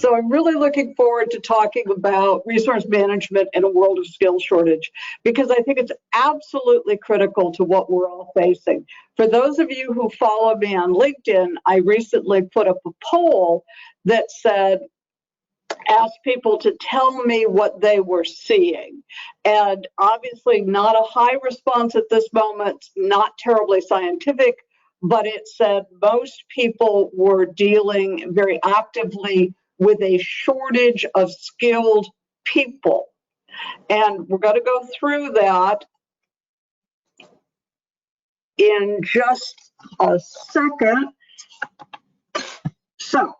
So I'm really looking forward to talking about resource management in a world of skill shortage, because I think it's absolutely critical to what we're all facing. For those of you who follow me on LinkedIn, I recently put up a poll that said, asked people to tell me what they were seeing. And obviously not a high response at this moment, not terribly scientific, but it said most people were dealing very actively with a shortage of skilled people. And we're going to go through that in just a second. So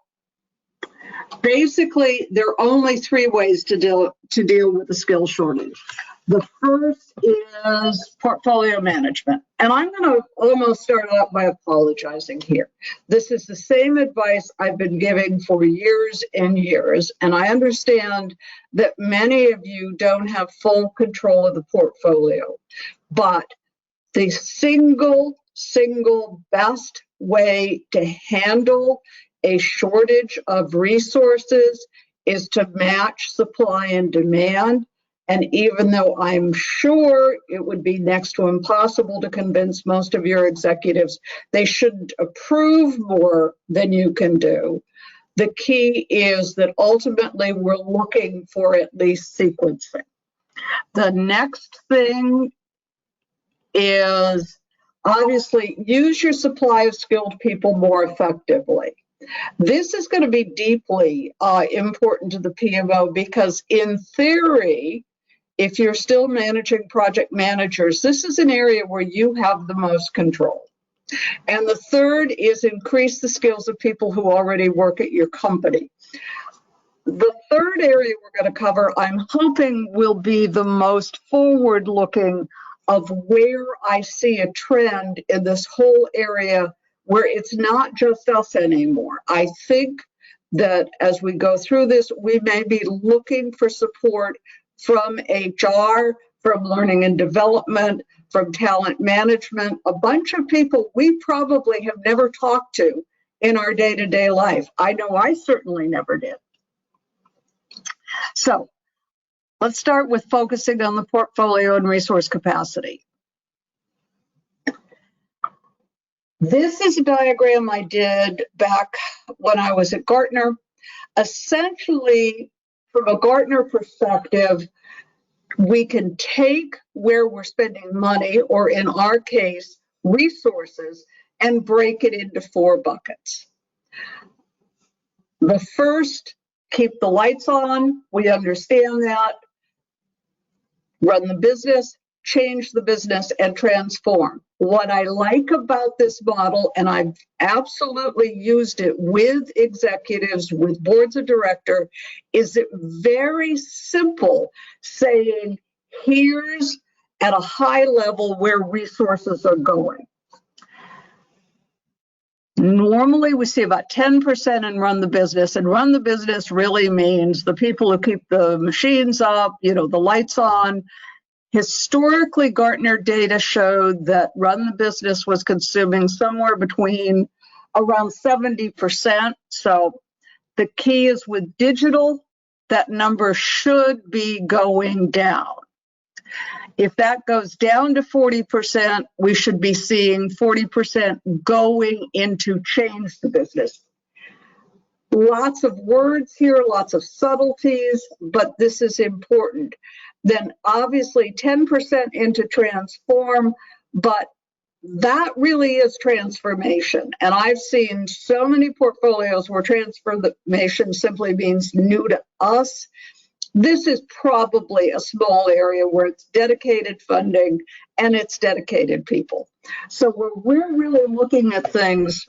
basically, there are only three ways to deal with the skill shortage. The first is portfolio management. And I'm going to almost start out by apologizing here. This is the same advice I've been giving for years and years. And I understand that many of you don't have full control of the portfolio. But the single best way to handle a shortage of resources is to match supply and demand. And even though I'm sure it would be next to impossible to convince most of your executives they shouldn't approve more than you can do, the key is that ultimately we're looking for at least sequencing. The next thing is obviously use your supply of skilled people more effectively. This is going to be deeply important to the PMO because in theory, if you're still managing project managers, this is an area where you have the most control. And the third is increase the skills of people who already work at your company. The third area we're going to cover, I'm hoping, will be the most forward-looking of where I see a trend in this whole area where it's not just us anymore. I think that as we go through this, we may be looking for support from HR, from learning and development, from talent management, a bunch of people we probably have never talked to in our day-to-day life. I know I certainly never did. So let's start with focusing on the portfolio and resource capacity. This is a diagram I did back when I was at Gartner. Essentially, from a Gartner perspective, we can take where we're spending money, or in our case, resources, and break it into 4 buckets. The first, keep the lights on. We understand that. Run the business, change the business, and transform. What I like about this model, and I've absolutely used it with executives, with boards of directors, is it very simple, saying, here's at a high level where resources are going. Normally, we see about 10% in run the business, and run the business really means the people who keep the machines up, the lights on. Historically, Gartner data showed that run the business was consuming somewhere between around 70%. So the key is with digital, that number should be going down. If that goes down to 40%, we should be seeing 40% going into change the business. Lots of words here, lots of subtleties, but this is important. Then obviously 10% into transform, but that really is transformation. And I've seen so many portfolios where transformation simply means new to us. This is probably a small area where it's dedicated funding and it's dedicated people. So where we're really looking at things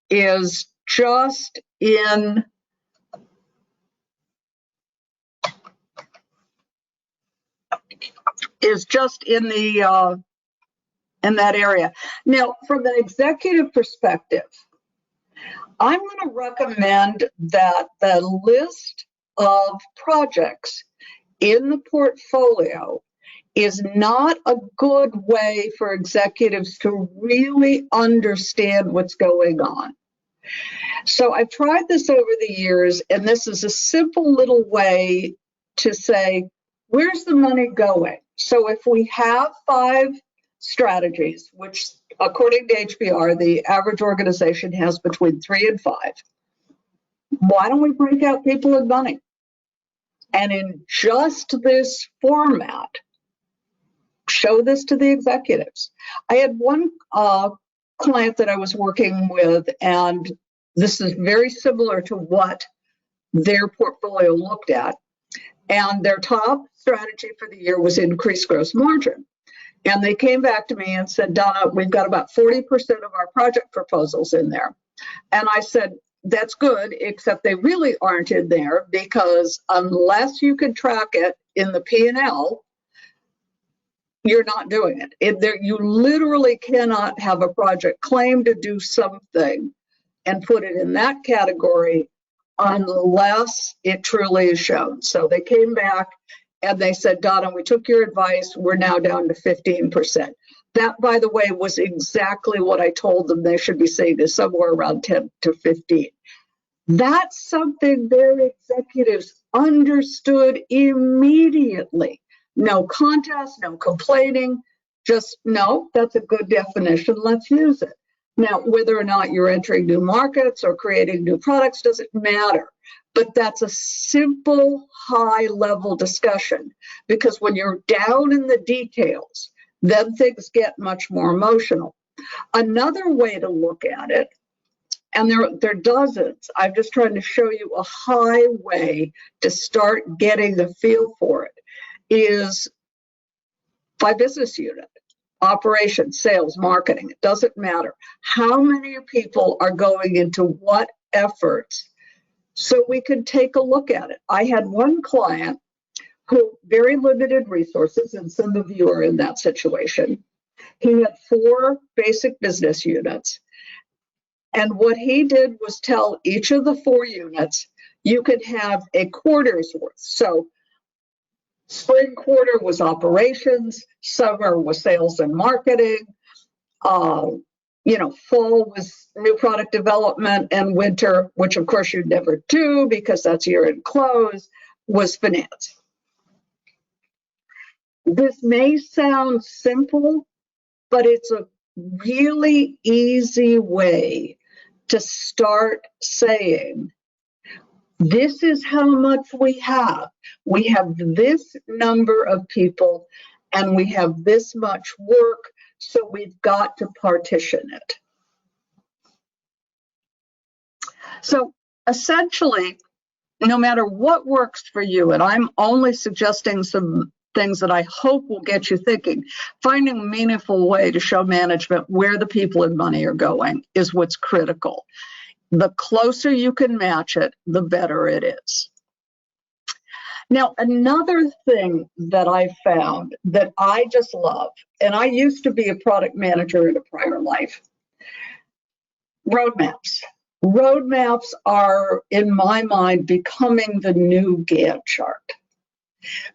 is just in in that area. Now, from an executive perspective, I'm going to recommend that the list of projects in the portfolio is not a good way for executives to really understand what's going on. So I've tried this over the years, and this is a simple little way to say, where's the money going? So if we have 5 strategies, which according to HBR, the average organization has between 3 and 5, why don't we break out people and money? And in just this format, show this to the executives. I had one client that I was working with, and this is very similar to what their portfolio looked at. And their top strategy for the year was increased gross margin. And they came back to me and said, Donna, we've got about 40% of our project proposals in there. And I said, that's good, except they really aren't in there, because unless you can track it in the P&L, you're not doing it. You literally cannot have a project claim to do something and put it in that category unless it truly is shown. So they came back and they said, Donna, we took your advice. We're now down to 15%. That, by the way, was exactly what I told them they should be seeing, is somewhere around 10 to 15. That's something their executives understood immediately. No contest, no complaining, just no, that's a good definition, let's use it. Now, whether or not you're entering new markets or creating new products doesn't matter, but that's a simple high-level discussion, because when you're down in the details, then things get much more emotional. Another way to look at it, and there are dozens, I'm just trying to show you a high way to start getting the feel for it, is by business unit. Operations, sales, marketing, it doesn't matter. How many people are going into what efforts, so we can take a look at it. I had one client who very limited resources, and some of you are in that situation. He had 4 basic business units. And what he did was tell each of the 4 units, you could have a quarter's worth. So spring quarter was operations, summer was sales and marketing, fall was new product development, and winter, which of course you'd never do because that's year-end close, was finance. This may sound simple, but it's a really easy way to start saying, this is how much we have. We have this number of people and we have this much work, so we've got to partition it. So essentially, no matter what works for you, and I'm only suggesting some things that I hope will get you thinking, finding a meaningful way to show management where the people and money are going is what's critical. The closer you can match it, the better it is. Now, another thing that I found that I just love, and I used to be a product manager in a prior life, roadmaps. Roadmaps are, in my mind, becoming the new Gantt chart.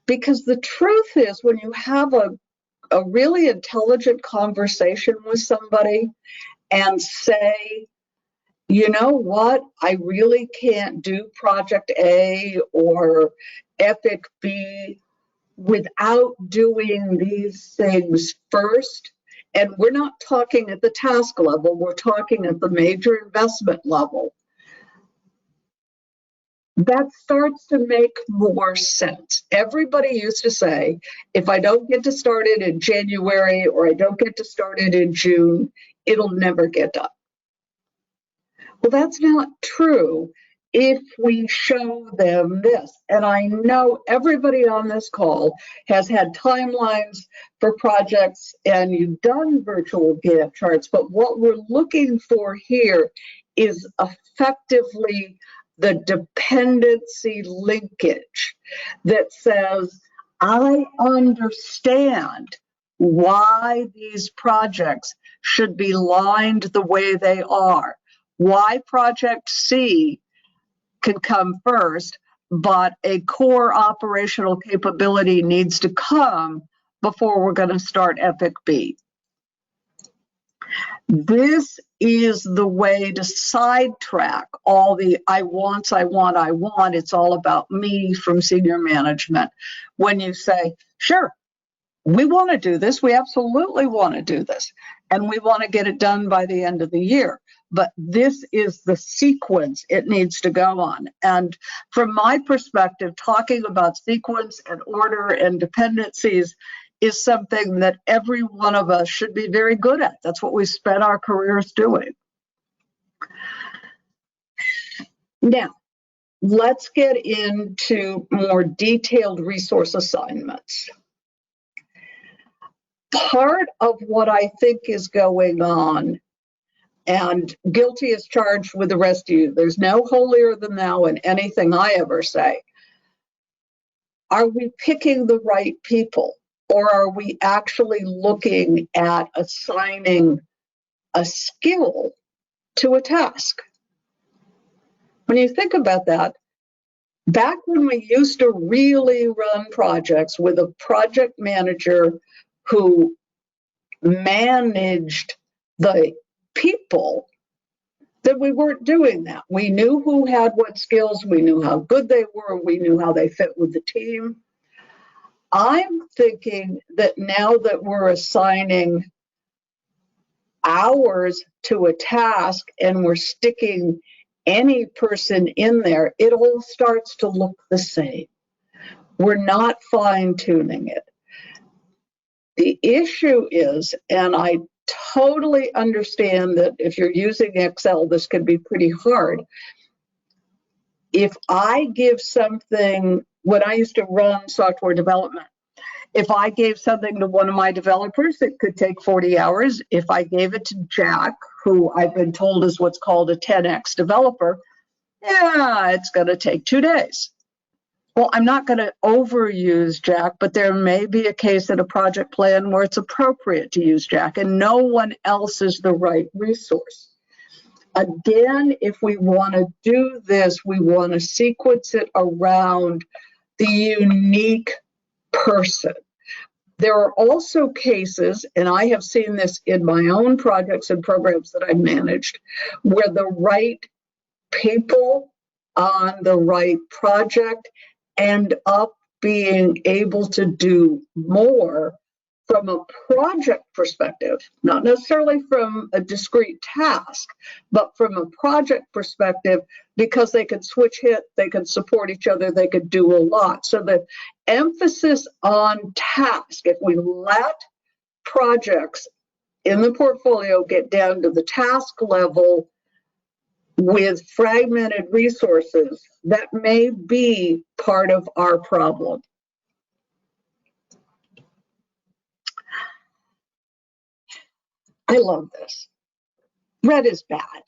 Because the truth is, when you have a really intelligent conversation with somebody and say, you know what, I really can't do project A or epic B without doing these things first. And we're not talking at the task level, we're talking at the major investment level. That starts to make more sense. Everybody used to say, if I don't get to start it in January or I don't get to start it in June, it'll never get done. Well, that's not true if we show them this. And I know everybody on this call has had timelines for projects and you've done virtual Gantt charts, but what we're looking for here is effectively the dependency linkage that says, I understand why these projects should be lined the way they are, why project C can come first, but a core operational capability needs to come before we're going to start Epic B. This is the way to sidetrack all the I want. It's all about me from senior management. When you say, sure, we want to do this, we absolutely want to do this, and we want to get it done by the end of the year. But this is the sequence it needs to go on. And from my perspective, talking about sequence and order and dependencies is something that every one of us should be very good at. That's what we spent our careers doing. Now, let's get into more detailed resource assignments. Part of what I think is going on, and guilty as charged with the rest of you, there's no holier than thou in anything I ever say. Are we picking the right people? Or are we actually looking at assigning a skill to a task? When you think about that, back when we used to really run projects with a project manager who managed the people, then we weren't doing that. We knew who had what skills, we knew how good they were, we knew how they fit with the team. I'm thinking that now that we're assigning hours to a task and we're sticking any person in there, it all starts to look the same. We're not fine-tuning it. The issue is, and I totally understand that if you're using Excel, this can be pretty hard. If I give something, when I used to run software development, if I gave something to one of my developers, it could take 40 hours. If I gave it to Jack, who I've been told is what's called a 10x developer, yeah, it's going to take 2 days. Well, I'm not going to overuse Jack, but there may be a case in a project plan where it's appropriate to use Jack, and no one else is the right resource. Again, if we want to do this, we want to sequence it around the unique person. There are also cases, and I have seen this in my own projects and programs that I've managed, where the right people on the right project end up being able to do more from a project perspective, not necessarily from a discrete task, but from a project perspective, because they can switch hit, they can support each other, they could do a lot. So the emphasis on task, if we let projects in the portfolio get down to the task level with fragmented resources, that may be part of our problem. I love this. Red is bad.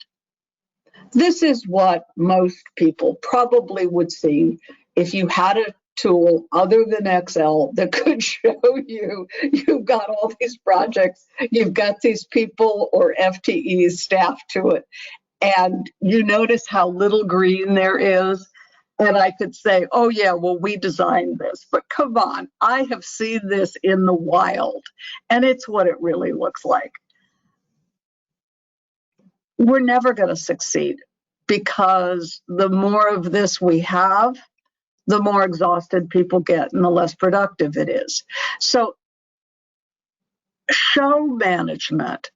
This is what most people probably would see if you had a tool other than Excel that could show you you've got all these projects, you've got these people or FTEs staffed to it, and you notice how little green there is. And I could say, oh yeah, well, we designed this, but come on, I have seen this in the wild, and it's what it really looks like. We're never going to succeed, because the more of this we have, the more exhausted people get and the less productive it is. So show management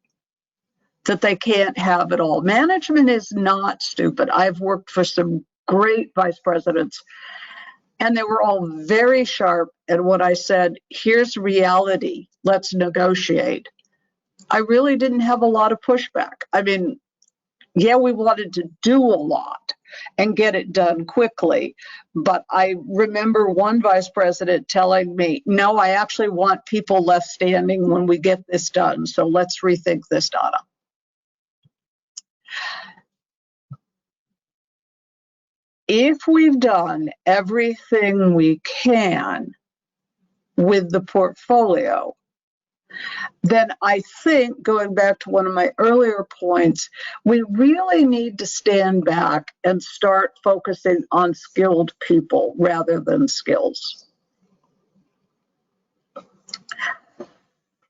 that they can't have it all. Management is not stupid. I've worked for some great vice presidents, and they were all very sharp. And when I said, here's reality, let's negotiate, I really didn't have a lot of pushback. I mean, yeah, we wanted to do a lot and get it done quickly. But I remember one vice president telling me, no, I actually want people left standing when we get this done. So let's rethink this, Donna. If we've done everything we can with the portfolio, then I think, going back to one of my earlier points, we really need to stand back and start focusing on skilled people rather than skills.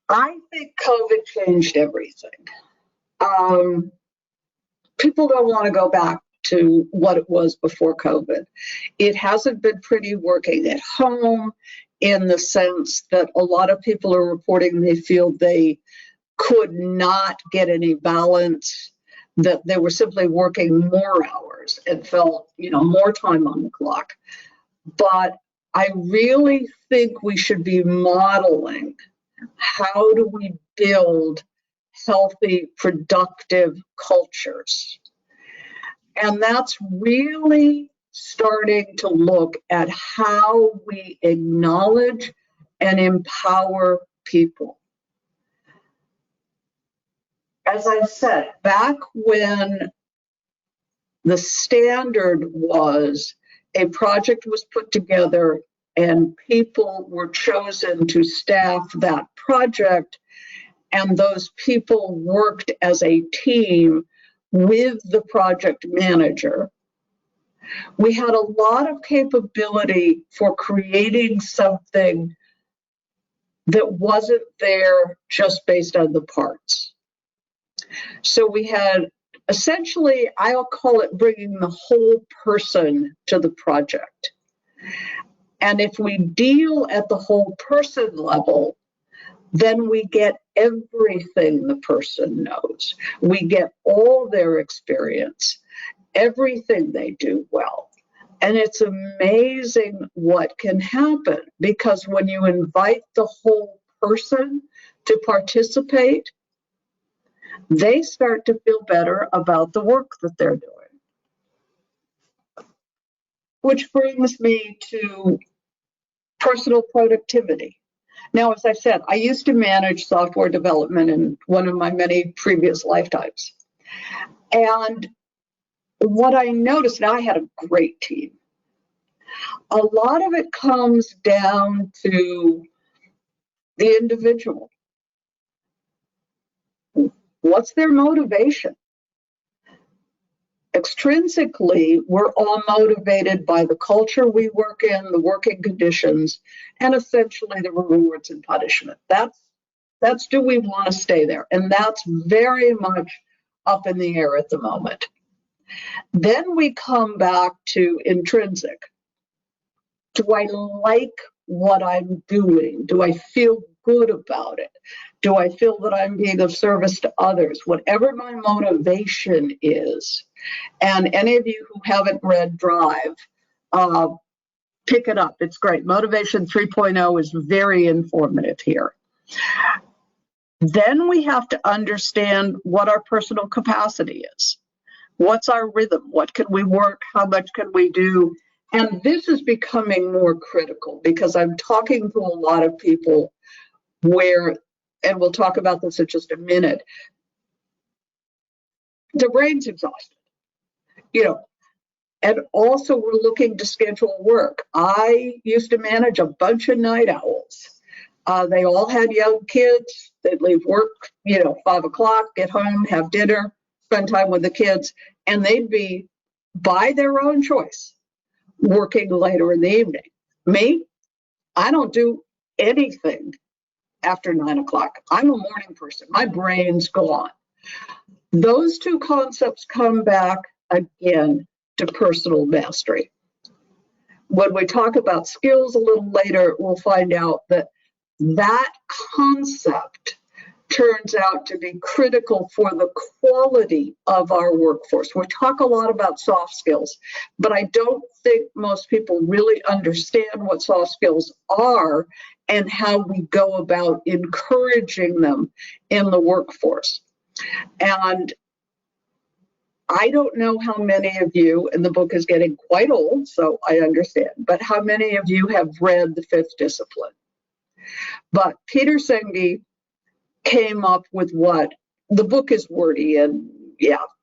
I think COVID changed everything. people don't want to go back to what it was before COVID. It hasn't been pretty working at home, in the sense that a lot of people are reporting they feel they could not get any balance, that they were simply working more hours and felt, more time on the clock. But I really think we should be modeling, how do we build healthy, productive cultures? And that's really starting to look at how we acknowledge and empower people. As I said, back when the standard was a project was put together and people were chosen to staff that project, and those people worked as a team with the project manager, we had a lot of capability for creating something that wasn't there just based on the parts. So we had essentially, I'll call it bringing the whole person to the project. And if we deal at the whole person level, then we get everything the person knows. We get all their experience, everything they do well. And it's amazing what can happen, because when you invite the whole person to participate, they start to feel better about the work that they're doing. Which brings me to personal productivity. Now, as I said, I used to manage software development in one of my many previous lifetimes. And what I noticed, now I had a great team. A lot of it comes down to the individual. What's their motivation? Extrinsically, we're all motivated by the culture we work in, the working conditions, and essentially the rewards and punishment. That's do we want to stay there? And that's very much up in the air at the moment. Then we come back to intrinsic. Do I like what I'm doing? Do I feel good about it? Do I feel that I'm being of service to others? Whatever my motivation is. And any of you who haven't read Drive, pick it up. It's great. Motivation 3.0 is very informative here. Then we have to understand what our personal capacity is. What's our rhythm? What can we work? How much can we do? And this is becoming more critical, because I'm talking to a lot of people where, and we'll talk about this in just a minute, the brain's exhausted. And also we're looking to schedule work. I used to manage a bunch of night owls. They all had young kids. They'd leave work, 5 o'clock, get home, have dinner, spend time with the kids, and they'd be, by their own choice, working later in the evening. Me, I don't do anything after 9 o'clock. I'm a morning person. My brain's gone. Those two concepts come back again to personal mastery. When we talk about skills a little later, we'll find out that that concept turns out to be critical for the quality of our workforce. We talk a lot about soft skills, but I don't think most people really understand what soft skills are and how we go about encouraging them in the workforce. And I don't know how many of you, and the book is getting quite old, so I understand, but how many of you have read The Fifth Discipline? But Peter Senge came up with what, the book is wordy, and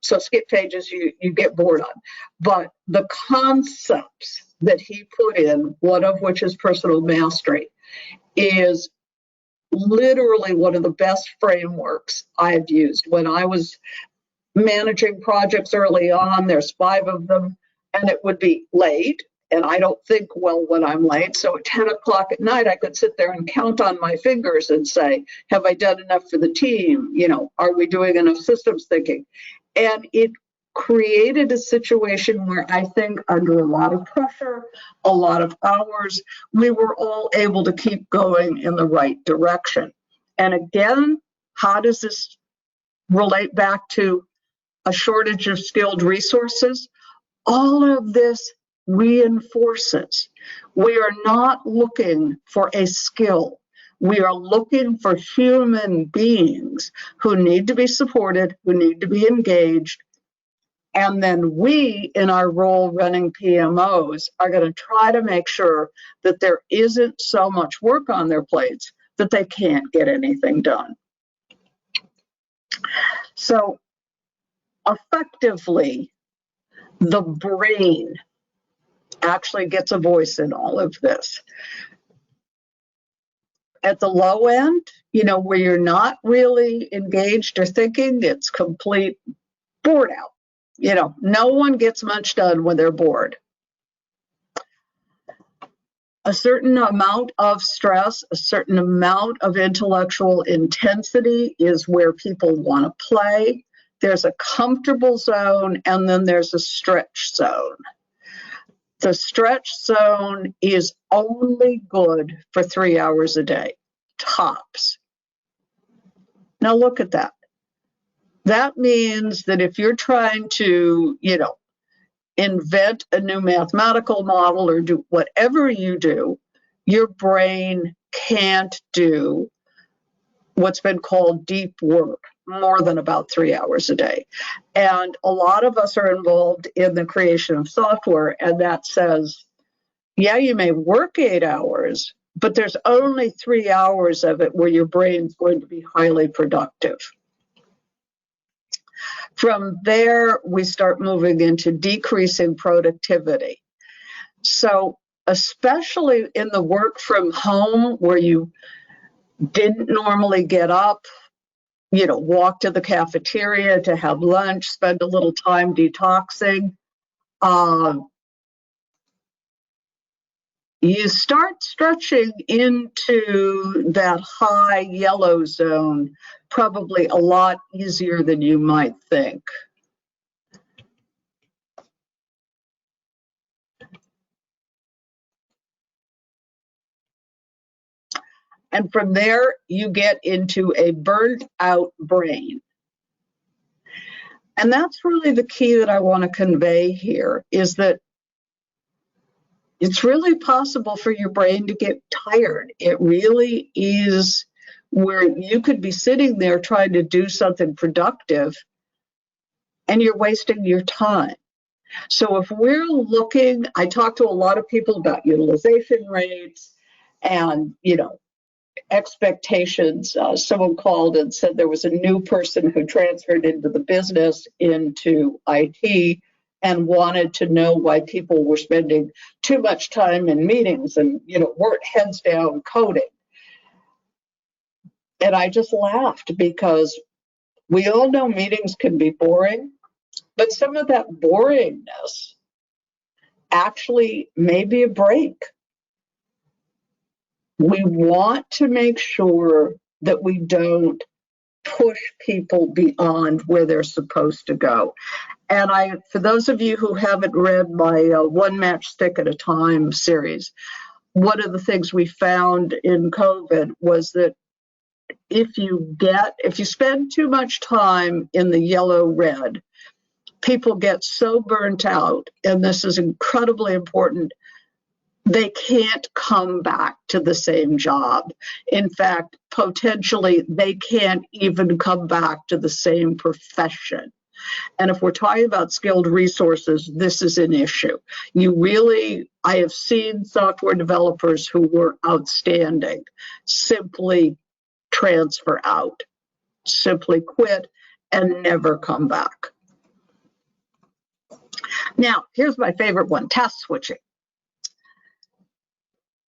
so skip pages you get bored on. But the concepts that he put in, one of which is personal mastery, is literally one of the best frameworks I've used. When I was managing projects early on, there's 5 of them, and it would be late, and I don't think well when I'm late. So at 10 o'clock at night, I could sit there and count on my fingers and say, have I done enough for the team? You know, are we doing enough systems thinking? And it created a situation where I think under a lot of pressure, a lot of hours, we were all able to keep going in the right direction. And again, how does this relate back to a shortage of skilled resources? All of this reinforces we are not looking for a skill. We are looking for human beings who need to be supported, who need to be engaged. And then we, in our role running PMOs, are going to try to make sure that there isn't so much work on their plates that they can't get anything done. So effectively, the brain actually gets a voice in all of this. At the low end, you know, where you're not really engaged or thinking, it's complete bored out. You know, no one gets much done when they're bored. A certain amount of stress, a certain amount of intellectual intensity is where people want to play. There's a comfortable zone, and then there's a stretch zone. The stretch zone is only good for 3 hours a day, tops. Now look at that. That means that if you're trying to, you know, invent a new mathematical model or do whatever you do, your brain can't do what's been called deep work more than about 3 hours a day. And a lot of us are involved in the creation of software, and that says, yeah, you may work 8 hours, but there's only 3 hours of it where your brain's going to be highly productive. From there, we start moving into decreasing productivity. So especially in the work from home where you didn't normally get up, you know, walk to the cafeteria to have lunch, spend a little time detoxing, you start stretching into that high yellow zone probably a lot easier than you might think. And from there, you get into a burnt out brain. And that's really the key that I want to convey here, is that it's really possible for your brain to get tired. It really is where you could be sitting there trying to do something productive and you're wasting your time. So if we're looking, I talk to a lot of people about utilization rates and, you know, expectations. Someone called and said there was a new person who transferred into the business, into IT, and wanted to know why people were spending too much time in meetings and, you know, weren't heads down coding. And I just laughed because we all know meetings can be boring, but some of that boringness actually may be a break. We want to make sure that we don't push people beyond where they're supposed to go. And for those of you who haven't read my One Matchstick at a Time series, one of the things we found in COVID was that if you spend too much time in the yellow-red, people get so burnt out, and this is incredibly important, they can't come back to the same job. In fact, potentially, they can't even come back to the same profession. And if we're talking about skilled resources, this is an issue. I have seen software developers who were outstanding simply transfer out, simply quit, and never come back. Now, here's my favorite one, task switching.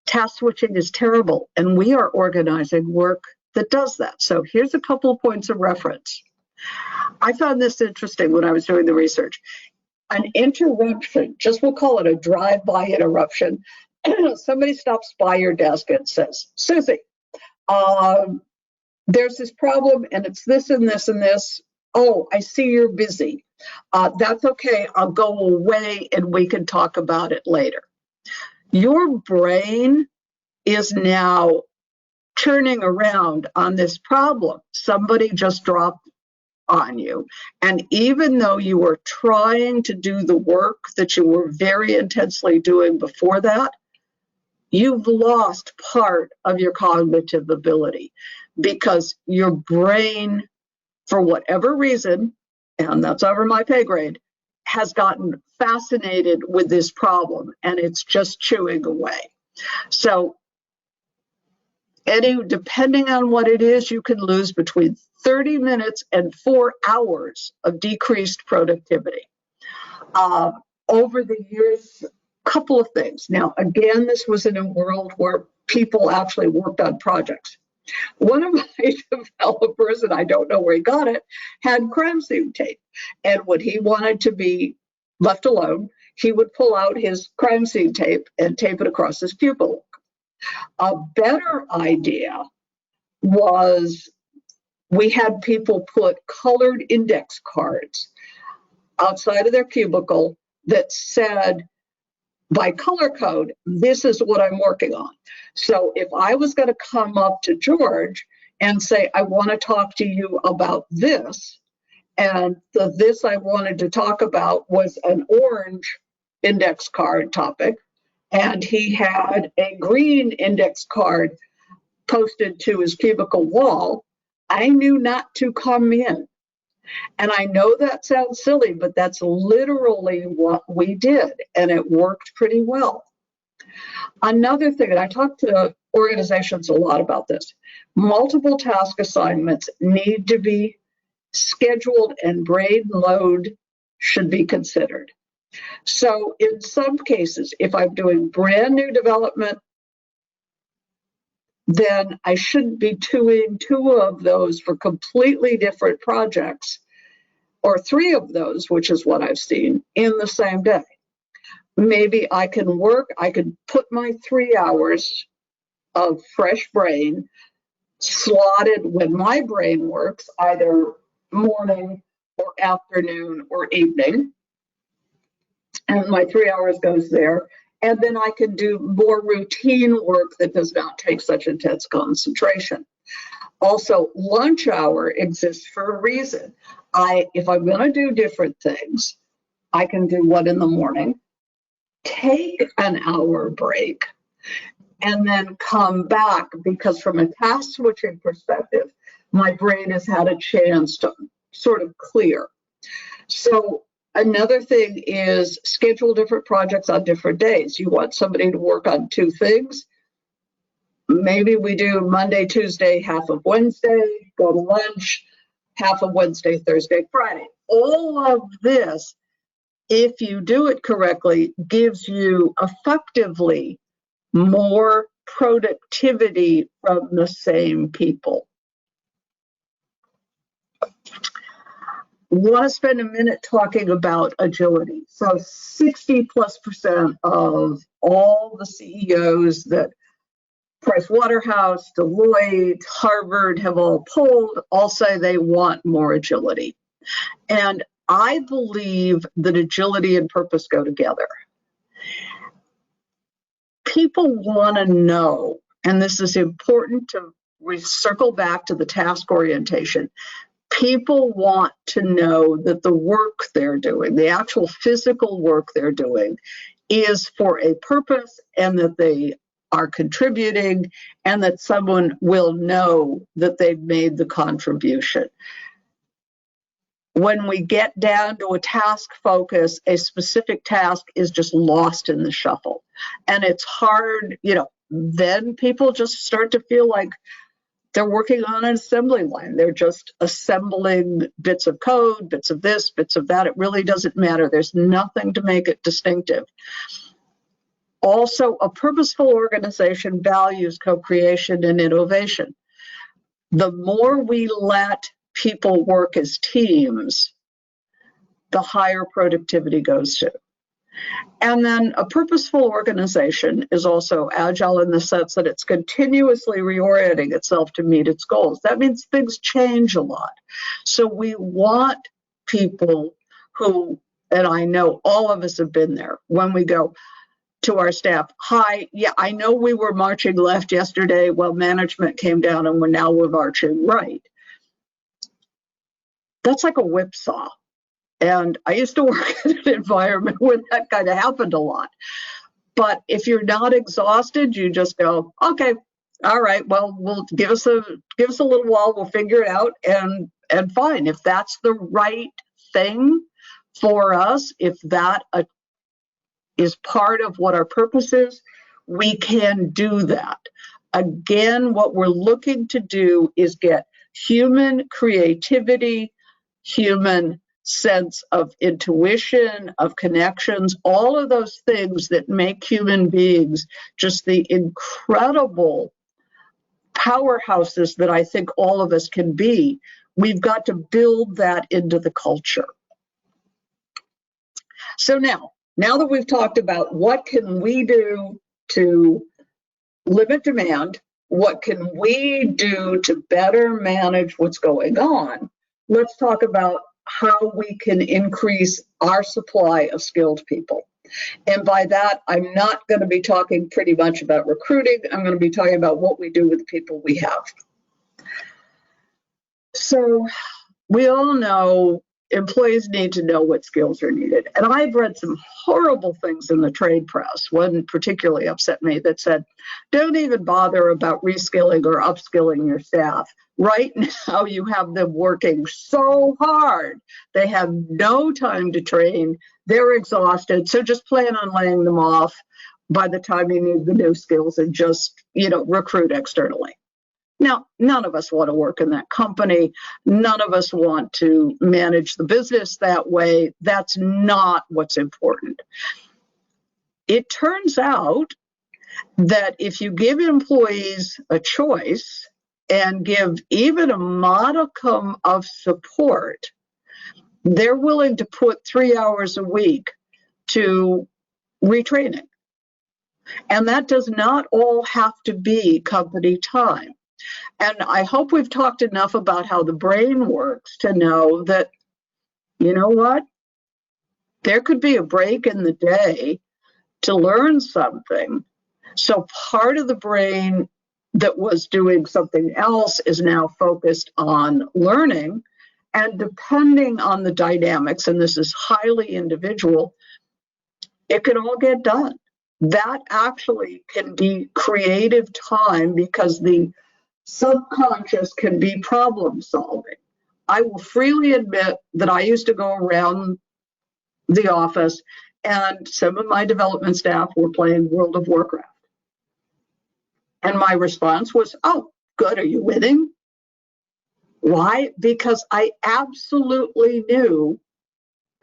Task switching is terrible, and we are organizing work that does that. So here's a couple of points of reference. I found this interesting when I was doing the research. An interruption, just we'll call it a drive-by interruption. Somebody stops by your desk and says, Susie, there's this problem and it's this and this and this. Oh, I see you're busy. That's okay. I'll go away and we can talk about it later. Your brain is now turning around on this problem. Somebody just dropped on you. And even though you were trying to do the work that you were very intensely doing before that, you've lost part of your cognitive ability because your brain, for whatever reason, and that's over my pay grade, has gotten fascinated with this problem and it's just chewing away. So depending on what it is, you can lose between 30 minutes and 4 hours of decreased productivity. Over the years, a couple of things. Now, again, this was in a world where people actually worked on projects. One of my developers, and I don't know where he got it, had crime scene tape. And when he wanted to be left alone, he would pull out his crime scene tape and tape it across his pupil. A better idea was we had people put colored index cards outside of their cubicle that said, by color code, this is what I'm working on. So if I was going to come up to George and say, I want to talk to you about this, and this I wanted to talk about was an orange index card topic, and he had a green index card posted to his cubicle wall, I knew not to come in. And I know that sounds silly, but that's literally what we did, and it worked pretty well. Another thing, and I talk to organizations a lot about this, multiple task assignments need to be scheduled and brain load should be considered. So in some cases, if I'm doing brand new development, then I shouldn't be doing 2 of those for completely different projects, or 3 of those, which is what I've seen, in the same day. Maybe I can put my 3 hours of fresh brain slotted when my brain works, either morning or afternoon or evening, and my 3 hours goes there. And then I can do more routine work that does not take such intense concentration. Also, lunch hour exists for a reason. If I'm going to do different things, I can do one in the morning, take an hour break, and then come back, because from a task switching perspective, my brain has had a chance to sort of clear. So another thing is schedule different projects on different days. You want somebody to work on 2 things. Maybe we do Monday, Tuesday, half of Wednesday, go to lunch, half of Wednesday, Thursday, Friday. All of this, if you do it correctly, gives you effectively more productivity from the same people. Want to spend a minute talking about agility. So 60+% of all the CEOs that Pricewaterhouse, Deloitte, Harvard have all polled all say they want more agility. And I believe that agility and purpose go together. People want to know, and this is important to circle back to the task orientation. People want to know that the work they're doing, the actual physical work they're doing, is for a purpose, and that they are contributing, and that someone will know that they've made the contribution. When we get down to a task focus, a specific task is just lost in the shuffle. And it's hard, then people just start to feel like they're working on an assembly line. They're just assembling bits of code, bits of this, bits of that. It really doesn't matter. There's nothing to make it distinctive. Also, a purposeful organization values co-creation and innovation. The more we let people work as teams, the higher productivity goes to. And then a purposeful organization is also agile in the sense that it's continuously reorienting itself to meet its goals. That means things change a lot. So we want people who, and I know all of us have been there, when we go to our staff, hi, yeah, I know we were marching left yesterday while management came down and we're marching right. That's like a whipsaw. And I used to work in an environment where that kind of happened a lot. But if you're not exhausted, you just go, okay, all right, well, we'll give us a little while, we'll figure it out, and fine. If that's the right thing for us, if that is part of what our purpose is, we can do that. Again, what we're looking to do is get human creativity, human sense of intuition, of connections, all of those things that make human beings just the incredible powerhouses that I think all of us can be. We've got to build that into the culture. So now that we've talked about what can we do to limit demand, what can we do to better manage what's going on, let's talk about how we can increase our supply of skilled people. And by that, I'm not going to be talking pretty much about recruiting. I'm going to be talking about what we do with the people we have. So we all know employees need to know what skills are needed. And I've read some horrible things in the trade press. One particularly upset me that said, don't even bother about reskilling or upskilling your staff. Right now, you have them working so hard. They have no time to train. They're exhausted. So just plan on laying them off by the time you need the new skills and just, recruit externally. Now, none of us want to work in that company. None of us want to manage the business that way. That's not what's important. It turns out that if you give employees a choice and give even a modicum of support, they're willing to put 3 hours a week to retraining. And that does not all have to be company time. And I hope we've talked enough about how the brain works to know that, you know what? There could be a break in the day to learn something. So part of the brain that was doing something else is now focused on learning. And depending on the dynamics, and this is highly individual, it can all get done. That actually can be creative time because the subconscious can be problem solving. I will freely admit that I used to go around the office and some of my development staff were playing World of Warcraft. And my response was, oh, good, are you winning? Why? Because I absolutely knew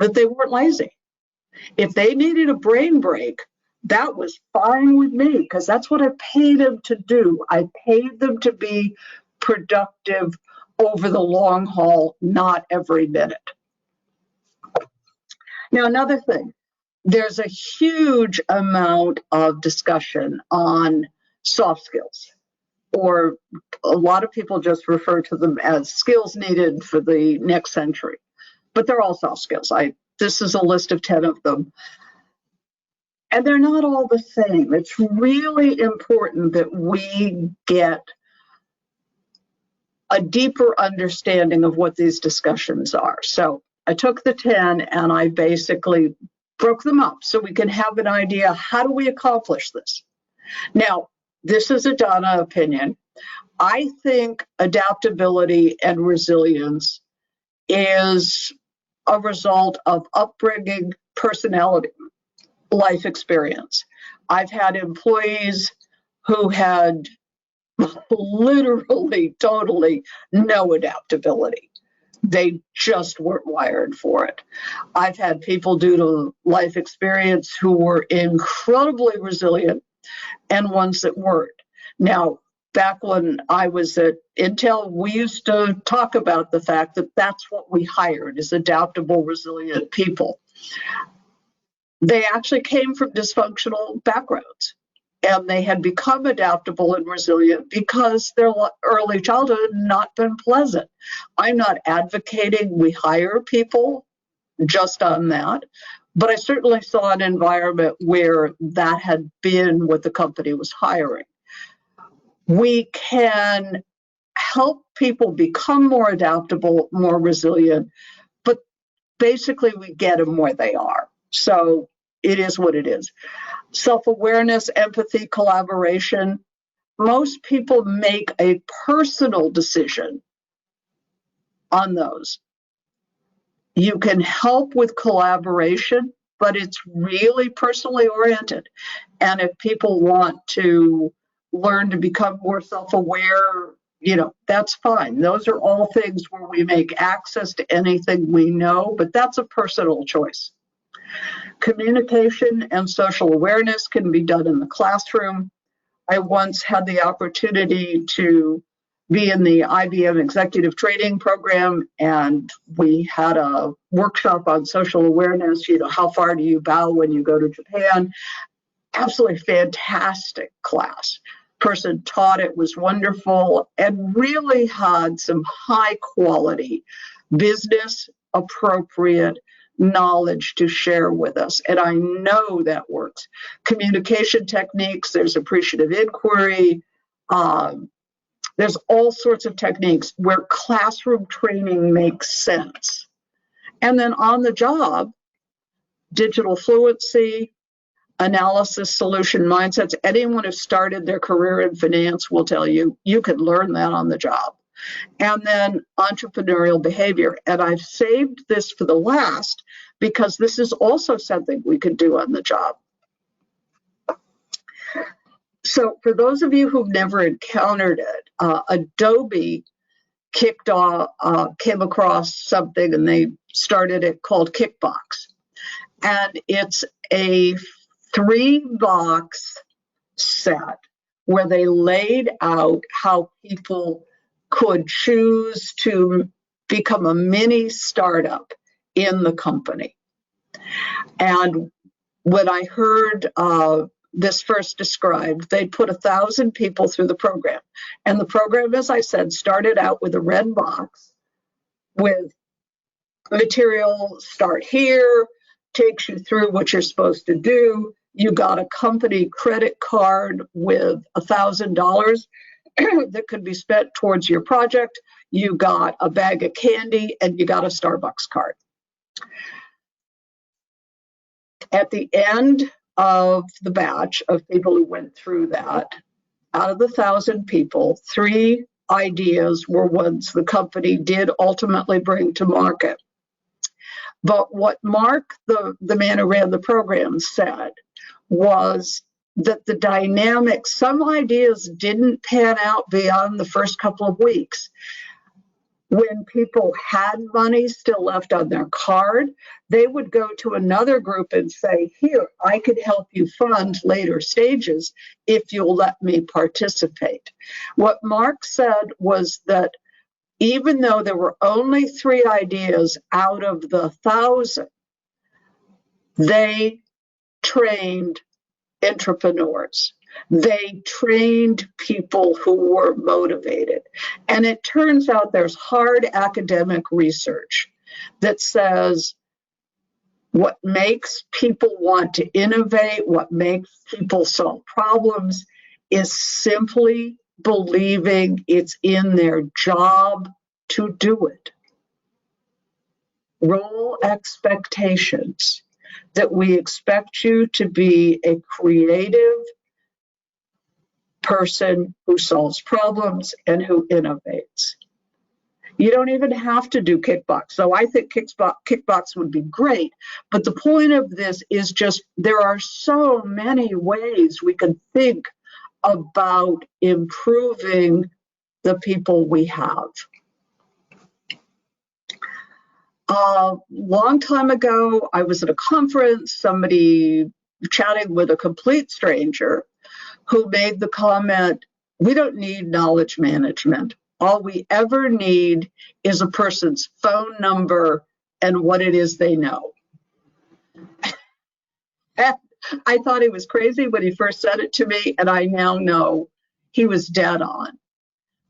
that they weren't lazy. If they needed a brain break, that was fine with me because that's what I paid them to do. I paid them to be productive over the long haul, not every minute. Now, another thing, there's a huge amount of discussion on soft skills, or a lot of people just refer to them as skills needed for the next century, but they're all soft skills. This is a list of 10 of them. And they're not all the same. It's really important that we get a deeper understanding of what these discussions are. So I took the 10 and I basically broke them up so we can have an idea, how do we accomplish this? Now, this is a Donna opinion. I think adaptability and resilience is a result of upbringing, personality, life experience. I've had employees who had literally, totally no adaptability. They just weren't wired for it. I've had people due to life experience who were incredibly resilient and ones that weren't. Now, back when I was at Intel, we used to talk about the fact that that's what we hired, is adaptable, resilient people. They actually came from dysfunctional backgrounds, and they had become adaptable and resilient because their early childhood had not been pleasant. I'm not advocating we hire people just on that, but I certainly saw an environment where that had been what the company was hiring. We can help people become more adaptable, more resilient, but basically we get them where they are. So it is what it is. Self-awareness, empathy, collaboration. Most people make a personal decision on those. You can help with collaboration, but it's really personally oriented. And if people want to learn to become more self-aware, that's fine. Those are all things where we make access to anything we know, but that's a personal choice. Communication and social awareness can be done in the classroom. I once had the opportunity to be in the IBM executive training program, and we had a workshop on social awareness. How far do you bow when you go to Japan? Absolutely fantastic class. Person taught it, was wonderful, and really had some high quality business appropriate knowledge to share with us. And I know that works. Communication techniques, there's appreciative inquiry. There's all sorts of techniques where classroom training makes sense. And then on the job, digital fluency, analysis, solution mindsets. Anyone who started their career in finance will tell you, you can learn that on the job. And then entrepreneurial behavior. And I've saved this for the last because this is also something we could do on the job. So for those of you who've never encountered it, Adobe came across something, and they started it called Kickbox. And it's a 3-box set where they laid out how people could choose to become a mini startup in the company. And when I heard this first described, they put 1,000 people through the program. And the program, as I said, started out with a red box with material, start here, takes you through what you're supposed to do. You got a company credit card with $1,000 that could be spent towards your project. You got a bag of candy, and you got a Starbucks card. At the end of the batch of people who went through that, out of the 1,000 people, 3 ideas were ones the company did ultimately bring to market. But what Mark, the man who ran the program, said was that the dynamics, some ideas didn't pan out beyond the first couple of weeks. When people had money still left on their card, they would go to another group and say, here, I could help you fund later stages if you'll let me participate. What Mark said was that even though there were only 3 ideas out of the 1,000, they trained entrepreneurs. They trained people who were motivated. And it turns out there's hard academic research that says what makes people want to innovate, what makes people solve problems, is simply believing it's in their job to do it. Role expectations, that we expect you to be a creative person who solves problems and who innovates. You don't even have to do Kickbox. So I think Kickbox would be great. But the point of this is just there are so many ways we can think about improving the people we have. A long time ago, I was at a conference, somebody chatting with a complete stranger who made the comment, We don't need knowledge management. All we ever need is a person's phone number and what it is they know. I thought he was crazy when he first said it to me, and I now know he was dead on.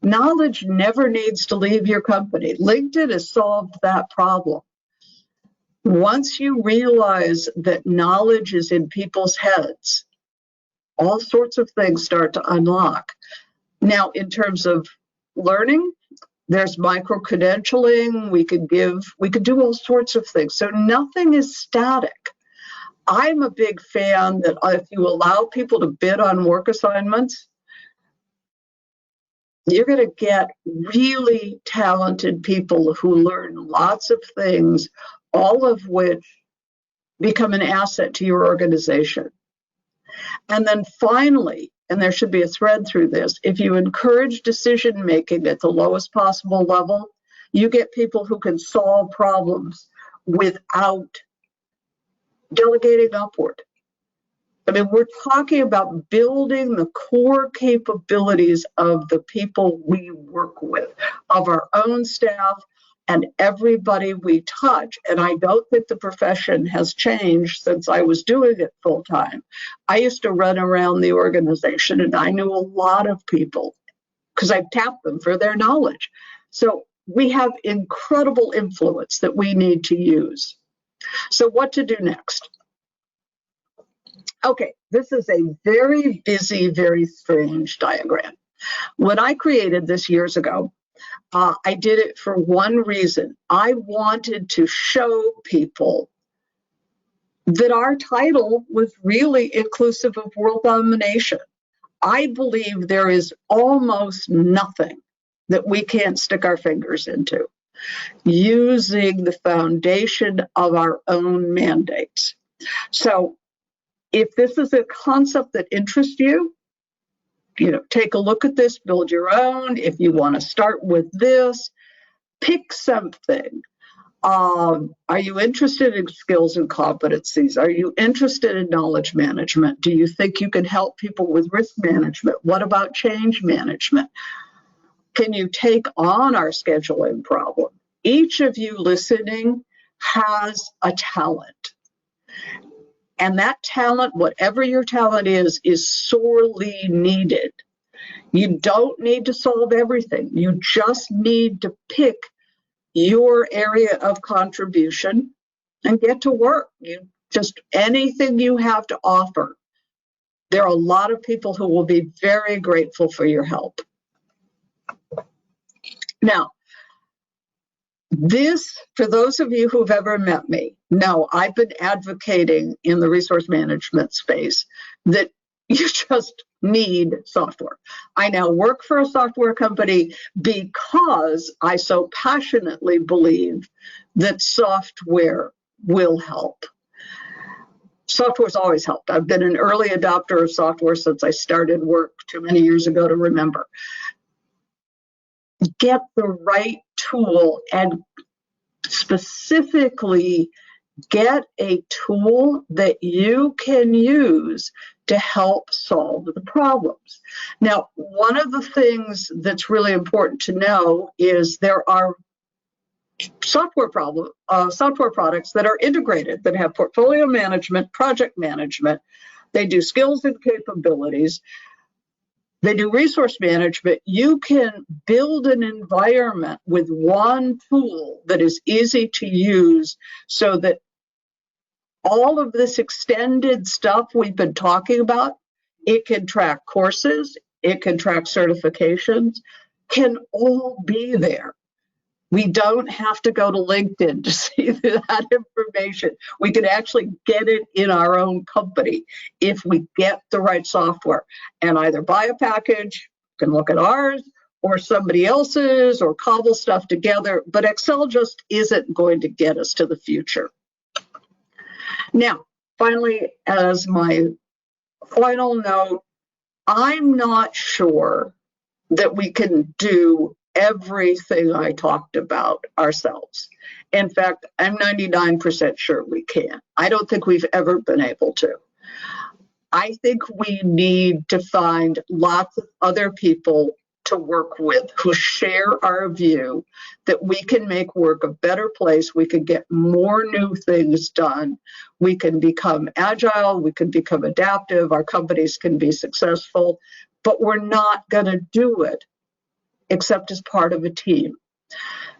Knowledge never needs to leave your company. LinkedIn has solved that problem. Once you realize that knowledge is in people's heads, all sorts of things start to unlock. Now, in terms of learning, there's micro-credentialing. We could do all sorts of things. So nothing is static. I'm a big fan that if you allow people to bid on work assignments, you're going to get really talented people who learn lots of things, all of which become an asset to your organization. And then finally, and there should be a thread through this, if you encourage decision making at the lowest possible level, you get people who can solve problems without delegating upward. I mean, we're talking about building the core capabilities of the people we work with, of our own staff and everybody we touch. And I don't think the profession has changed since I was doing it full time. I used to run around the organization and I knew a lot of people because I tapped them for their knowledge. So we have incredible influence that we need to use. So what to do next? Okay, this is a very busy, very strange diagram. When I created this years ago, I did it for one reason. I wanted to show people that our title was really inclusive of world domination. I believe there is almost nothing that we can't stick our fingers into using the foundation of our own mandates. So if this is a concept that interests you, take a look at this, build your own. If you want to start with this, pick something. Are you interested in skills and competencies? Are you interested in knowledge management? Do you think you can help people with risk management? What about change management? Can you take on our scheduling problem? Each of you listening has a talent. And that talent, whatever your talent is sorely needed. You don't need to solve everything. You just need to pick your area of contribution and get to work. Just anything you have to offer. There are a lot of people who will be very grateful for your help. Now, this, for those of you who've ever met me, know I've been advocating in the resource management space that you just need software. I now work for a software company because I so passionately believe that software will help. Software's always helped. I've been an early adopter of software since I started work too many years ago to remember. Get the right tool and specifically get a tool that you can use to help solve the problems. Now, one of the things that's really important to know is there are software products that are integrated, that have portfolio management, project management. They do skills and capabilities. They do resource management. You can build an environment with one tool that is easy to use so that all of this extended stuff we've been talking about, it can track courses, it can track certifications, can all be there. We don't have to go to LinkedIn to see that information. We can actually get it in our own company if we get the right software and either buy a package, can look at ours, or somebody else's, or cobble stuff together. But Excel just isn't going to get us to the future. Now, finally, as my final note, I'm not sure that we can do everything I talked about ourselves. In fact, I'm 99% sure we can. I don't think we've ever been able to. I think we need to find lots of other people to work with who share our view that we can make work a better place. We can get more new things done. We can become agile. We can become adaptive. Our companies can be successful, but we're not going to do it except as part of a team.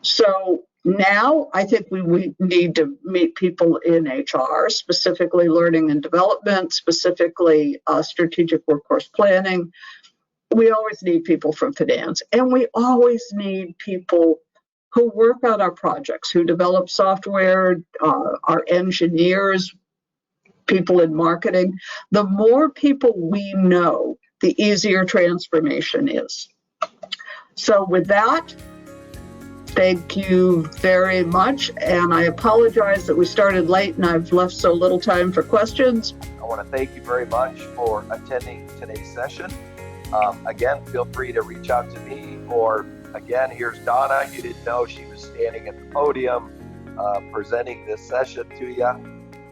So now I think we need to meet people in HR, specifically learning and development, specifically strategic workforce planning. We always need people from finance, and we always need people who work on our projects, who develop software, our engineers, people in marketing. The more people we know, the easier transformation is. So with that, thank you very much, and I apologize that we started late and I've left so little time for questions. I want to thank you very much for attending today's session. Again, feel free to reach out to me, or again, here's Donna. You didn't know she was standing at the podium presenting this session to you,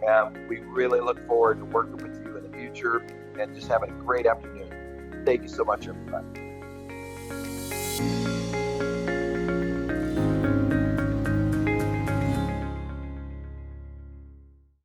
and we really look forward to working with you in the future and just having a great afternoon. Thank you so much, everybody.